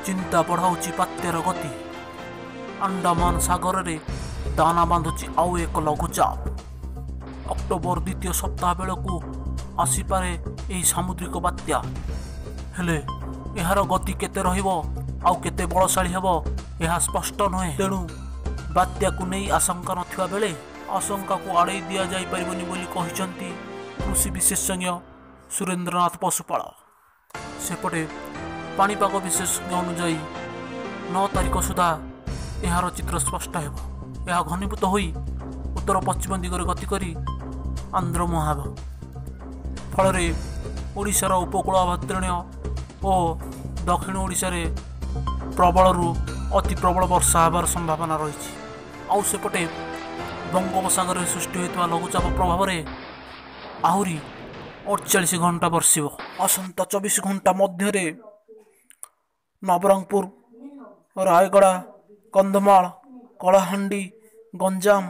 चिंता बढ़ाऊँच बात्यार गति। अंडमान सागर रे दाना बांधुची आउ एक लघुचाप। अक्टोबर द्वितीय सप्ताह बेलू आसीपे यही सामुद्रिक बात्या। हेले यार गति केते रहिबो आउ केते बलशाली हेबो यह स्पष्ट नुहे। तेणु बात्या को नहीं आशंका नथिबा बेले आशंका को आड़े दिया जाई परिबनी बोली कहिसंती कृषि विशेषज्ञ सुरेंद्रनाथ पशुपाल। सेपटे पाणीपाग विशेषज्ञ अनुजाई 9 तारिख सुधा यार चित्र स्पष्ट हेबो। यह घनीभूत होई उत्तर पश्चिम दिगरे गति करी आंध्र मुहां हेबो। फल ओडिशार उपकूल अभयारण्य और दक्षिण ओडिशा रे प्रबलरू अति प्रबल वर्षा होबार संभावना रही। आउ सेपटे बंगोपसागर में सृष्टि होता लघुचाप प्रभाव में आहरी 48 घंटा बर्षिब। आसंता 24 घंटा मध्य नवरंगपुर, रायगड़ा, कंधमाल, कलाहांडी, गंजाम,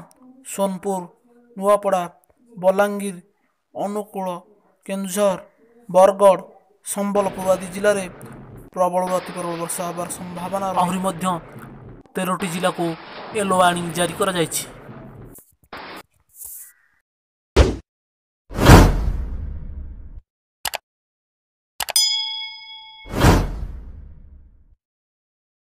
सोनपुर, नुआपड़ा, बलांगीर, अनुकूल, केन्दुझर, बरगढ़, संबलपुर आदि जिले में प्रबल अति प्रबल वर्षा होबार संभावना। आहरी 13टी जिला को येलो वार्निंग जारी करा जायछि।